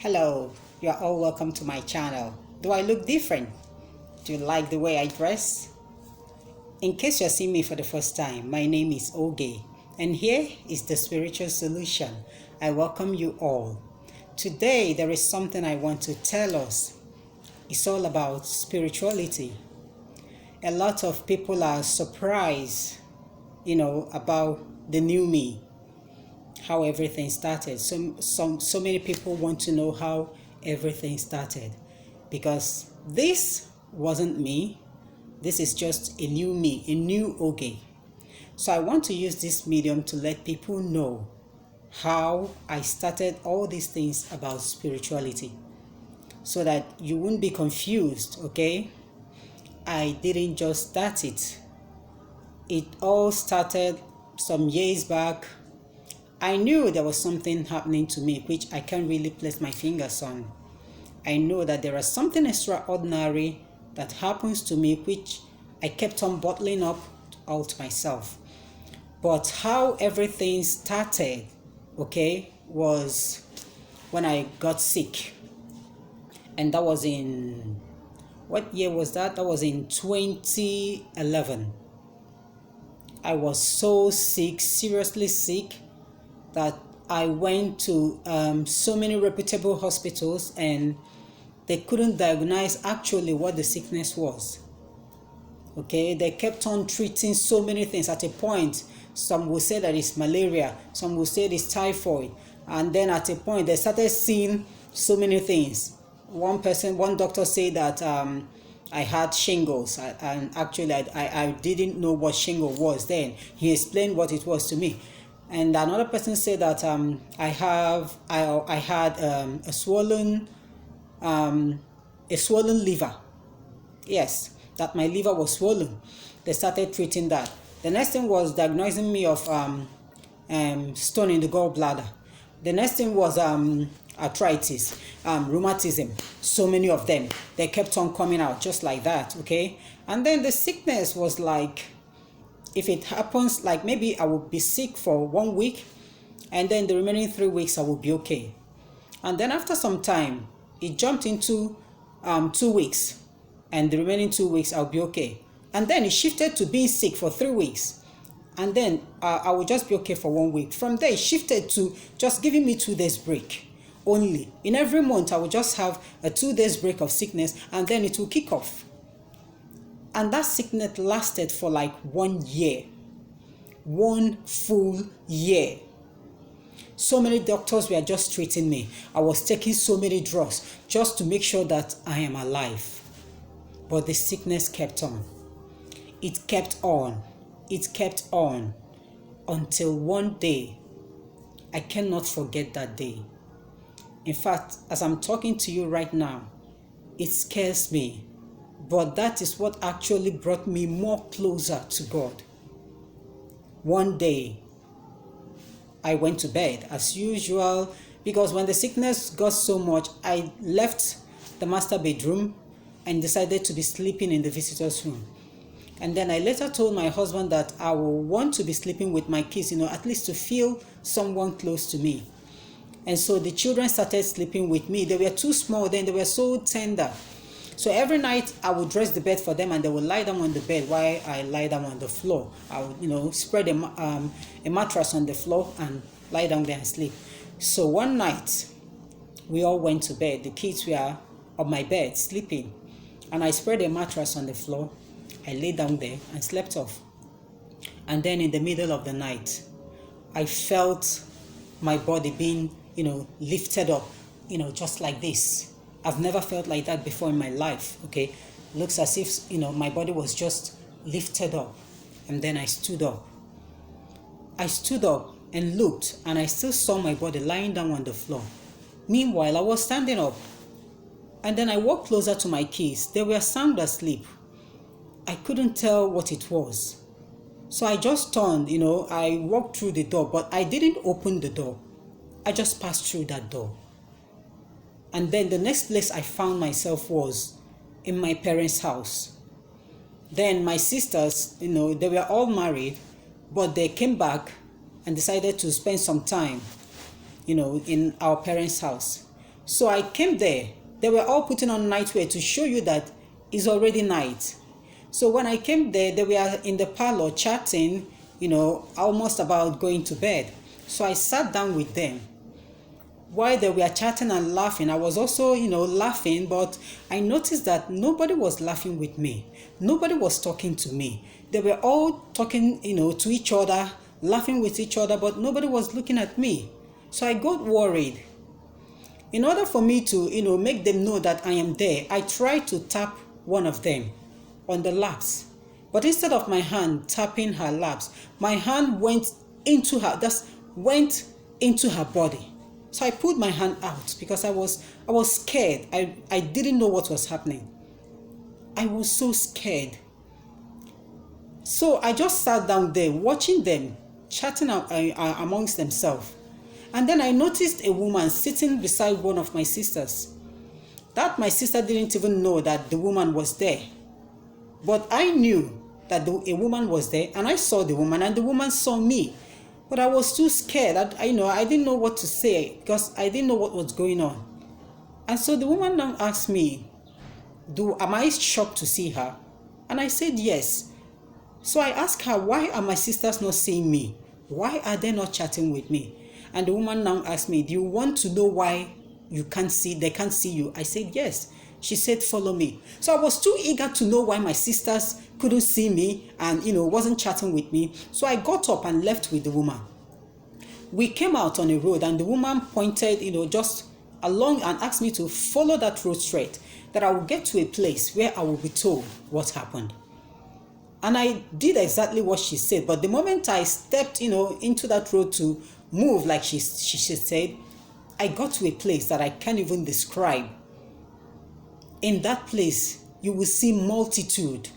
Hello, you are all welcome to my channel. Do I look different? Do you like the way I dress? In case you're seeing me for the first time, my name is Oge, and here is the Spiritual Solution. I welcome you all. Today, there is something I want to tell us. It's all about spirituality. A lot of people are surprised, about the new me, how everything started. So many people want to know how everything started, because this wasn't me. This is just a new me, a new Oge. So I want to use this medium to let people know how I started all these things about spirituality, so that you wouldn't be confused, okay? I didn't just start it. It all started some years back. I knew there was something happening to me which I can't really place my fingers on. I know that there is something extraordinary that happens to me which I kept on bottling up all to myself. But how everything started, okay, was when I got sick. And that was in, what year was that? That was in 2011. I was so sick, seriously sick, that I went to so many reputable hospitals, and they couldn't diagnose actually what the sickness was. Okay, they kept on treating so many things. At a point, some will say that it's malaria, some will say it's typhoid, and then at a point they started seeing so many things. One doctor said that I had shingles, and actually I didn't know what shingle was then. He explained what it was to me. And another person said that I had a swollen liver. Yes, that my liver was swollen. They started treating that. The next thing was diagnosing me of stone in the gallbladder. The next thing was arthritis, rheumatism, so many of them. They kept on coming out just like that, okay? And then the sickness was like, if it happens, like maybe I would be sick for 1 week, and then the remaining 3 weeks I would be okay. And then after some time, it jumped into 2 weeks, and the remaining 2 weeks I'll be okay. And then it shifted to being sick for 3 weeks, and then I would just be okay for 1 week. From there, it shifted to just giving me 2 days break only. In every month, I would just have a 2 days break of sickness, and then it will kick off. And that sickness lasted for like 1 year. 1 full year. So many doctors were just treating me. I was taking so many drugs just to make sure that I am alive. But the sickness kept on. It kept on. It kept on. Until one day, I cannot forget that day. In fact, as I'm talking to you right now, it scares me. But that is what actually brought me more closer to God. One day, I went to bed as usual, because when the sickness got so much, I left the master bedroom and decided to be sleeping in the visitor's room. And then I later told my husband that I will want to be sleeping with my kids, at least to feel someone close to me. And so the children started sleeping with me. They were too small then, they were so tender. So every night I would dress the bed for them, and they would lie down on the bed while I lie down on the floor. I would, spread a mattress on the floor and lie down there and sleep. So one night, we all went to bed. The kids were on my bed sleeping, and I spread a mattress on the floor. I lay down there and slept off. And then in the middle of the night, I felt my body being, lifted up, just like this. I've never felt like that before in my life, okay? Looks as if, my body was just lifted up. And then I stood up. I stood up and looked, and I still saw my body lying down on the floor. Meanwhile, I was standing up. And then I walked closer to my kids. They were sound asleep. I couldn't tell what it was. So I just turned, I walked through the door, but I didn't open the door. I just passed through that door. And then the next place I found myself was in my parents' house. Then my sisters, they were all married, but they came back and decided to spend some time, in our parents' house. So I came there. They were all putting on nightwear to show you that it's already night. So when I came there, they were in the parlor chatting, almost about going to bed. So I sat down with them. While they were chatting and laughing, I was also, laughing, but I noticed that nobody was laughing with me. Nobody was talking to me. They were all talking, to each other, laughing with each other, but nobody was looking at me. So I got worried. In order for me to, make them know that I am there, I tried to tap one of them on the laps. But instead of my hand tapping her laps, my hand went into her body. So I pulled my hand out because I was scared. I didn't know what was happening. I was so scared. So I just sat down there watching them chatting amongst themselves. And then I noticed a woman sitting beside one of my sisters. That my sister didn't even know that the woman was there. But I knew that a woman was there, and I saw the woman, and the woman saw me. But I was too scared. I didn't know what to say because I didn't know what was going on. And so the woman now asked me, am I shocked to see her? And I said yes. So I asked her, why are my sisters not seeing me? Why are they not chatting with me? And the woman now asked me, do you want to know why they can't see you? I said yes. She said, follow me. So I was too eager to know why my sisters couldn't see me and, wasn't chatting with me. So I got up and left with the woman. We came out on a road and the woman pointed, just along and asked me to follow that road straight, that I will get to a place where I will be told what happened. And I did exactly what she said. But the moment I stepped, into that road to move, like she said, I got to a place that I can't even describe. In that place, you will see multitude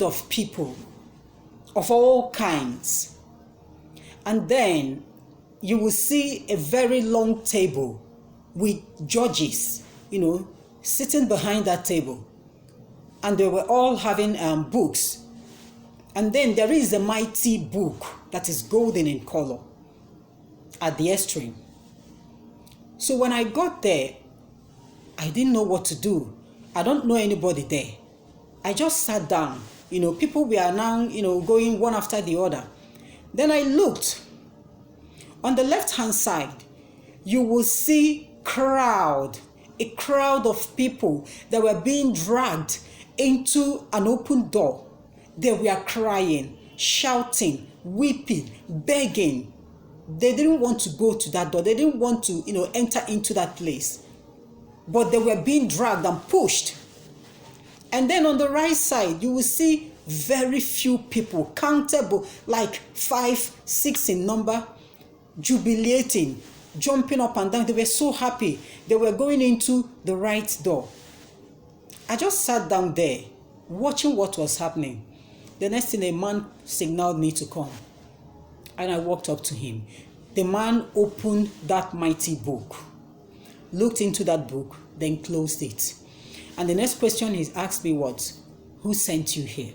of people of all kinds. And then you will see a very long table with judges, sitting behind that table. And they were all having books. And then there is a mighty book that is golden in color at the extreme. So when I got there, I didn't know what to do. I don't know anybody there. I just sat down. People were now, going one after the other. Then I looked. On the left-hand side, you will see a crowd of people that were being dragged into an open door. They were crying, shouting, weeping, begging. They didn't want to go to that door. They didn't want to, enter into that place. But they were being dragged and pushed. And then on the right side, you will see very few people, countable, like 5, 6 in number, jubilating, jumping up and down. They were so happy. They were going into the right door. I just sat down there, watching what was happening. The next thing, a man signaled me to come. And I walked up to him. The man opened that mighty book, looked into that book, then closed it. And the next question he asked me was, who sent you here?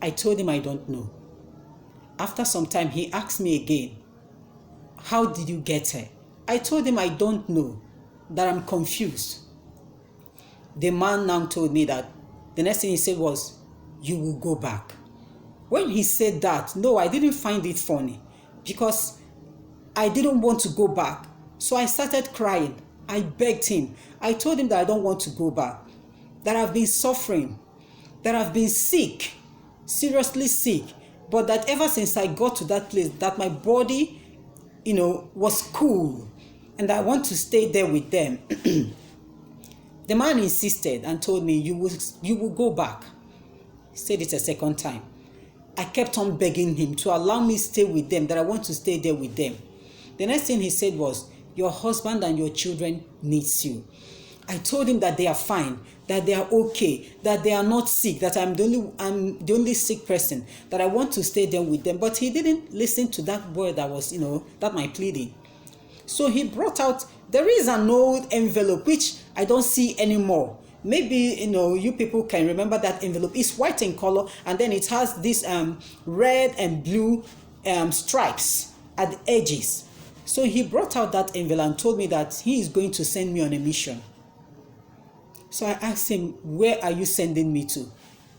I told him I don't know. After some time, he asked me again, how did you get here? I told him I don't know, that I'm confused. The man now told me that the next thing he said was, you will go back. When he said that, no, I didn't find it funny because I didn't want to go back. So I started crying. I begged him. I told him that I don't want to go back, that I've been suffering, that I've been sick, seriously sick, but that ever since I got to that place, that my body, was cool, and I want to stay there with them. The man insisted and told me, you will go back. He said it a second time. I kept on begging him to allow me stay with them, that I want to stay there with them. The next thing he said was, your husband and your children needs you. I told him that they are fine, that they are okay, that they are not sick, that I'm the only sick person, that I want to stay there with them. But he didn't listen to that word that was, that my pleading. So he brought out, there is an old envelope, which I don't see anymore. Maybe, you people can remember that envelope. It's white in color, and then it has this red and blue stripes at the edges. So he brought out that envelope and told me that he is going to send me on a mission. So I asked him, where are you sending me to?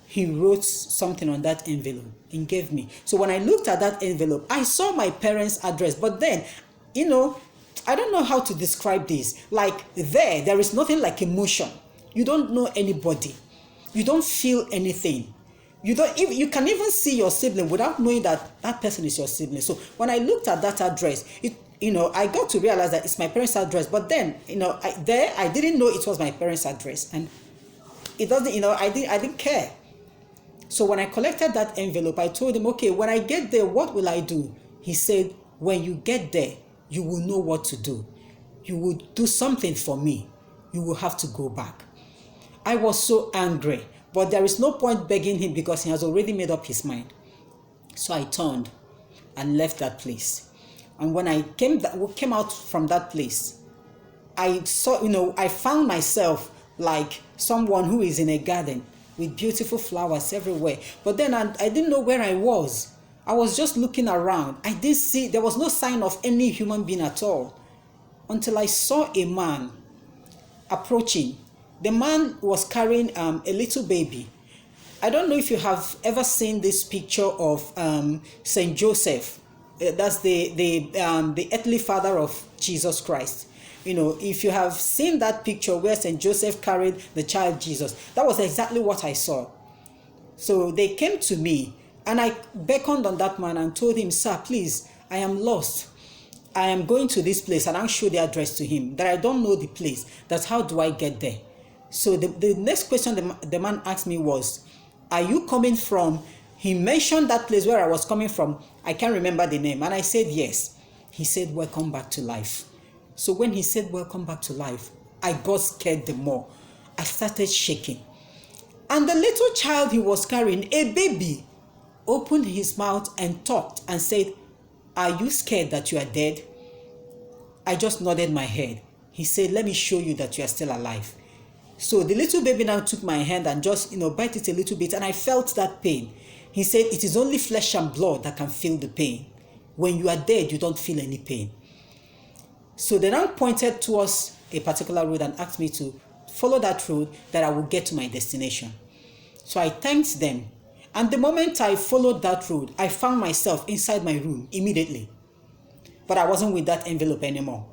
He wrote something on that envelope and gave me. So when I looked at that envelope, I saw my parents' address. But then, I don't know how to describe this. Like there is nothing like emotion. You don't know anybody. You don't feel anything. You can even see your sibling without knowing that that person is your sibling. So when I looked at that address, I got to realize that it's my parents' address. But then, I didn't know it was my parents' address, and it doesn't. I didn't care. So when I collected that envelope, I told him, okay, when I get there, what will I do? He said, when you get there, you will know what to do. You will do something for me. You will have to go back. I was so angry, but there is no point begging him because he has already made up his mind. So I turned and left that place. And when I came out from that place, I saw, I found myself like someone who is in a garden with beautiful flowers everywhere. But then I didn't know where I was. I was just looking around. I didn't see, there was no sign of any human being at all, until I saw a man approaching. The man was carrying a little baby. I don't know if you have ever seen this picture of Saint Joseph. That's the earthly father of Jesus Christ. If you have seen that picture where Saint Joseph carried the child Jesus, that was exactly what I saw. So they came to me, and I beckoned on that man and told him, sir, please, I am lost. I am going to this place, and I'll show the address to him, that I don't know the place. That's how do I get there? So the next question the man asked me was, are you coming from? He mentioned that place where I was coming from. I can't remember the name. And I said, yes. He said, welcome back to life. So when he said, welcome back to life, I got scared the more. I started shaking. And the little child he was carrying, a baby, opened his mouth and talked and said, are you scared that you are dead? I just nodded my head. He said, let me show you that you are still alive. So the little baby now took my hand and just, bite it a little bit, and I felt that pain. He said, it is only flesh and blood that can feel the pain. When you are dead, you don't feel any pain. So they now pointed towards a particular road and asked me to follow that road, that I would get to my destination. So I thanked them. And the moment I followed that road, I found myself inside my room immediately. But I wasn't with that envelope anymore.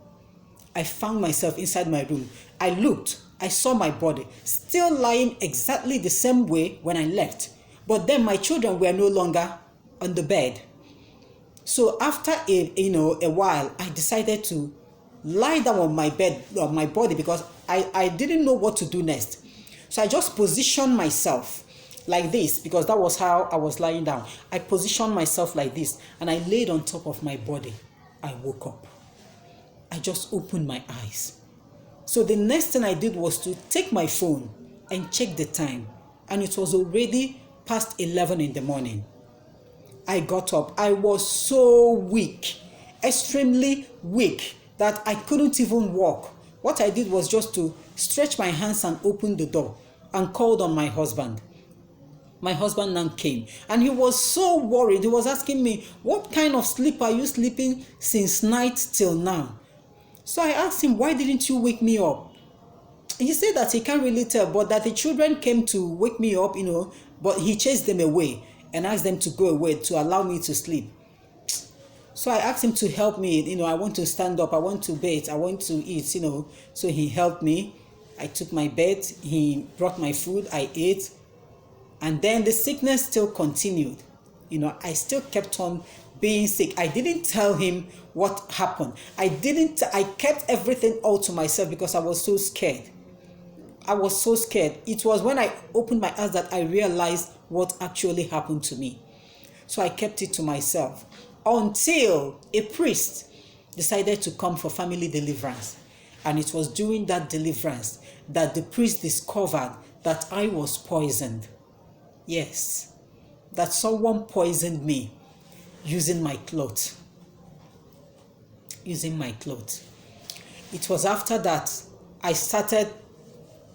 I found myself inside my room. I looked. I saw my body still lying exactly the same way when I left. But then my children were no longer on the bed. So after a while, I decided to lie down on my bed, on my body, because I didn't know what to do next. So I just positioned myself like this, because that was how I was lying down. I positioned myself like this, and I laid on top of my body. I woke up. I just opened my eyes. So the next thing I did was to take my phone and check the time, and it was already past 11 in the morning. I got up. I was so weak, extremely weak, that I couldn't even walk. What I did was just to stretch my hands and open the door and called on my husband. My husband now came, and he was so worried. He was asking me, what kind of sleep are you sleeping since night till now? So I asked him, why didn't you wake me up? He said that he can't really tell, but that the children came to wake me up, but he chased them away and asked them to go away to allow me to sleep. So I asked him to help me. I want to stand up. I want to bathe. I want to eat, So he helped me. I took my bed. He brought my food. I ate. And then the sickness still continued. I still kept on being sick. I didn't tell him what happened. I kept everything all to myself because I was so scared. I was so scared. It was when I opened my eyes that I realized what actually happened to me. So I kept it to myself until a priest decided to come for family deliverance. And it was during that deliverance that the priest discovered that I was poisoned. Yes, that someone poisoned me using my clothes. It was after that I started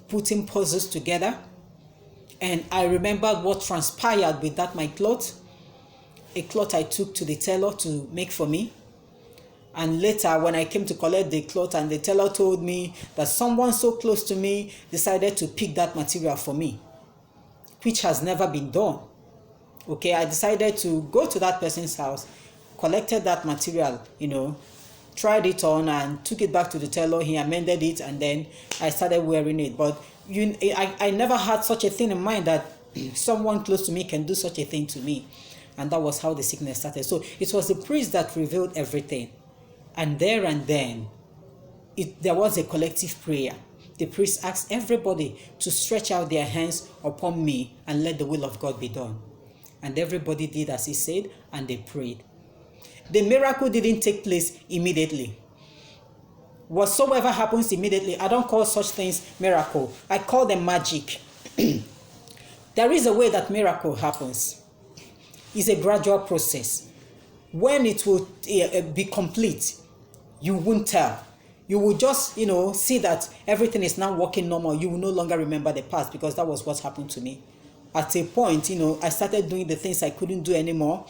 putting puzzles together, and I remembered what transpired with that my cloth. A cloth I took to the tailor to make for me. And later, when I came to collect the cloth, and the teller told me that someone so close to me decided to pick that material for me, which has never been done. Okay, I decided to go to that person's house, collected that material, tried it on and took it back to the tailor. He amended it, and then I started wearing it. But I never had such a thing in mind that someone close to me can do such a thing to me. And that was how the sickness started. So it was the priest that revealed everything. And there and then, there was a collective prayer. The priest asked everybody to stretch out their hands upon me and let the will of God be done. And everybody did as he said, and they prayed. The miracle didn't take place immediately. Whatsoever happens immediately, I don't call such things miracle. I call them magic. There is a way that miracle happens. It's a gradual process. When it will be complete, you won't tell. You will just, see that everything is now working normal. You will no longer remember the past, because that was what happened to me. At a point, I started doing the things I couldn't do anymore.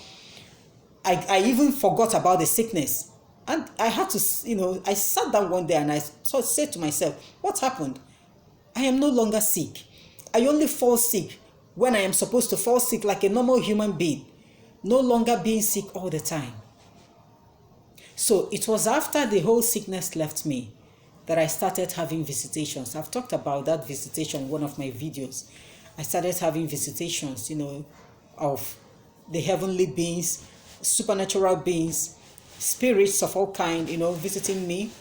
I even forgot about the sickness. And I had to, I sat down one day and I said to myself, what happened? I am no longer sick. I only fall sick when I am supposed to fall sick like a normal human being. No longer being sick all the time. So it was after the whole sickness left me that I started having visitations. I've talked about that visitation in one of my videos. I started having visitations, of the heavenly beings, supernatural beings, spirits of all kind, visiting me.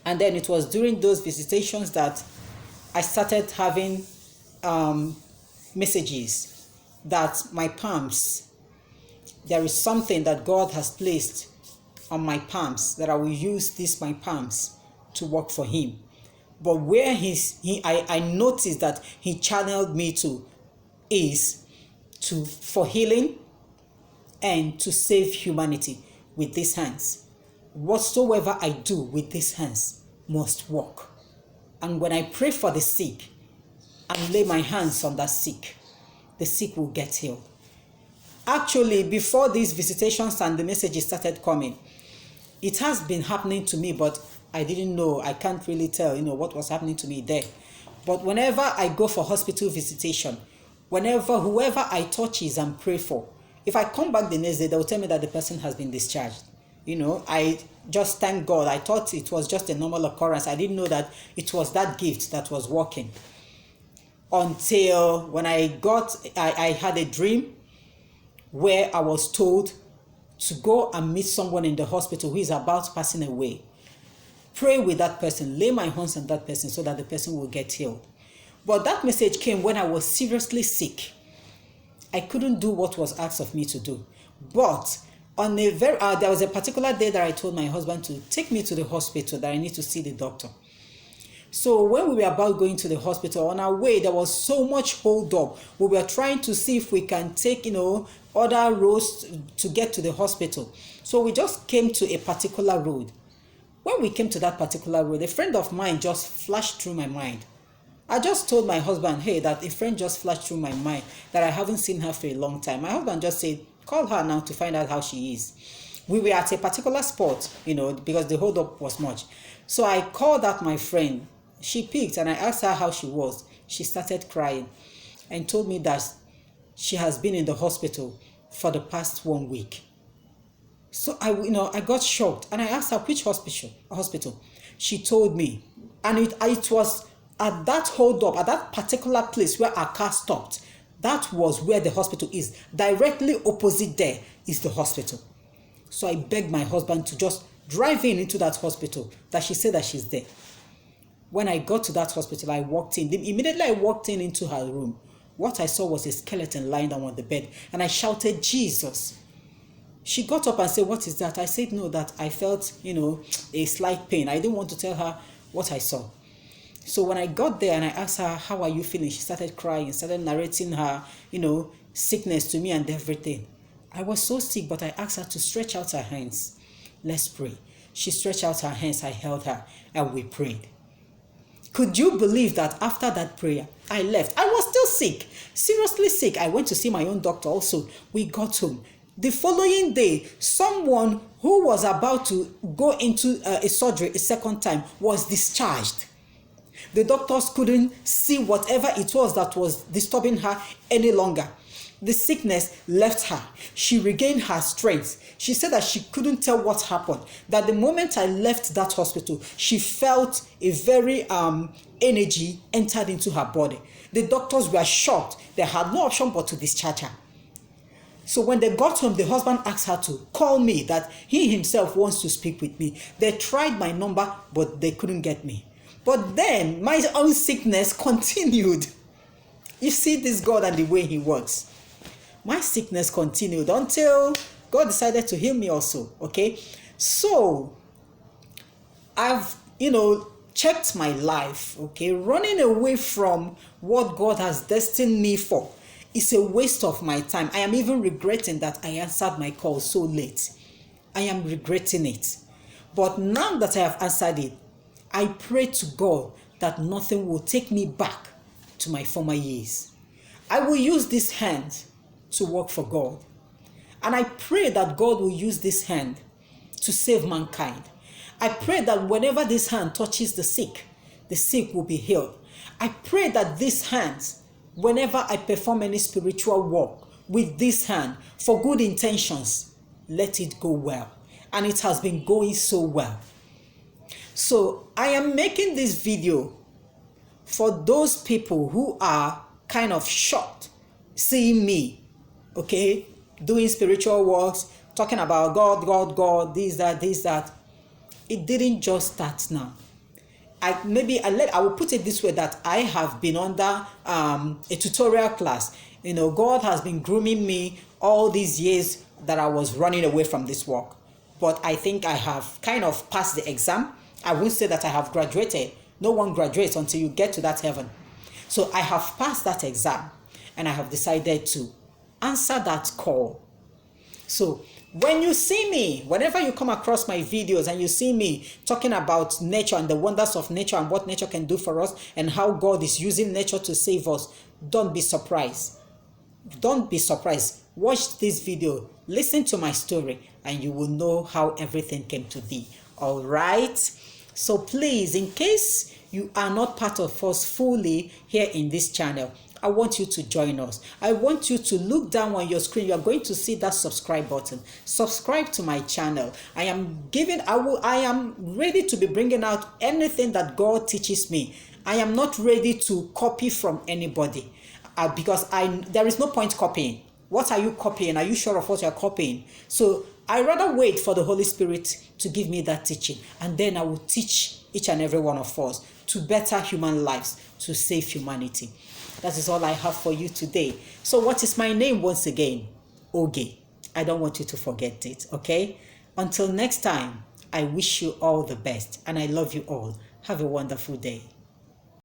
And then it was during those visitations that I started having messages that my palms, there is something that God has placed on my palms, that I will use my palms to work for him. But where I noticed that he channeled me to is for healing and to save humanity with these hands. Whatsoever I do with these hands must work. And when I pray for the sick and lay my hands on that sick, the sick will get healed. Actually, before these visitations and the messages started coming, it has been happening to me, but I didn't know. I can't really tell, what was happening to me there. But whenever I go for hospital visitation, whoever I touches and pray for, if I come back the next day, they will tell me that the person has been discharged. I just thank God. I thought it was just a normal occurrence. I didn't know that it was that gift that was working. Until when I had a dream where I was told to go and meet someone in the hospital who is about passing away. Pray with that person, lay my hands on that person so that the person will get healed. But that message came when I was seriously sick. I couldn't do what was asked of me to do. But on there was a particular day that I told my husband to take me to the hospital, that I need to see the doctor. So when we were about going to the hospital, on our way, there was so much hold up. We were trying to see if we can take, other roads to get to the hospital. So we just came to a particular road. When we came to that particular road, a friend of mine just flashed through my mind. I just told my husband, hey, that a friend just flashed through my mind, that I haven't seen her for a long time. My husband just said, call her now to find out how she is. We were at a particular spot, because the hold up was much. So I called out my friend. She picked, and I asked her how she was. She started crying and told me that she has been in the hospital for the past 1 week. So I got shocked, and I asked her which hospital. She told me, and it was at that hold up, at that particular place where our car stopped. That was where the hospital is. Directly opposite there is the hospital. So I begged my husband to just drive into that hospital, that she said that she's there. When I got to that hospital, I walked in. Immediately I walked into her room. What I saw was a skeleton lying down on the bed, and I shouted, Jesus. She got up and said, what is that? I said, no, that I felt, a slight pain. I didn't want to tell her what I saw. So when I got there and I asked her, how are you feeling? She started crying, started narrating her, sickness to me and everything. I was so sick, but I asked her to stretch out her hands. Let's pray. She stretched out her hands, I held her, and we prayed. Could you believe that after that prayer, I left? I was still sick, seriously sick. I went to see my own doctor also. We got home. The following day, someone who was about to go into a surgery a second time was discharged. The doctors couldn't see whatever it was that was disturbing her any longer. The sickness left her. She regained her strength. She said that she couldn't tell what happened. That the moment I left that hospital, she felt a very energy entered into her body. The doctors were shocked. They had no option but to discharge her. So when they got home, the husband asked her to call me, that he himself wants to speak with me. They tried my number, but they couldn't get me. But then my own sickness continued. You see this God and the way he works. My sickness continued until God decided to heal me also, okay? So I've, checked my life, okay? Running away from what God has destined me for. It's a waste of my time. I am even regretting that I answered my call so late. I am regretting it. But now that I have answered it, I pray to God that nothing will take me back to my former years. I will use this hand to work for God. And I pray that God will use this hand to save mankind. I pray that whenever this hand touches the sick will be healed. I pray that this hand, whenever I perform any spiritual work with this hand for good intentions, let it go well. And it has been going so well. So I am making this video for those people who are kind of shocked seeing me, okay, doing spiritual works, talking about God, this, that. It didn't just start now. I will put it this way, that I have been under a tutorial class. God has been grooming me all these years that I was running away from this work. But I think I have kind of passed the exam. I won't say that I have graduated. No one graduates until you get to that heaven. So I have passed that exam and I have decided to answer that call. So when you see me, whenever you come across my videos and you see me talking about nature and the wonders of nature and what nature can do for us and how God is using nature to save us, don't be surprised. Don't be surprised. Watch this video, listen to my story, and you will know how everything came to be. All right? So please, in case you are not part of us fully here in this channel, I want you to join us. I want you to look down on your screen. You are going to see that subscribe button. Subscribe to my channel. I am ready to be bringing out anything that God teaches me. I am not ready to copy from anybody because there is no point copying. What are you copying? Are you sure of what you are copying? So I rather wait for the Holy Spirit to give me that teaching, and then I will teach each and every one of us to better human lives, to save humanity. That is all I have for you today. So what is my name once again? Oge. I don't want you to forget it, okay? Until next time, I wish you all the best, and I love you all. Have a wonderful day.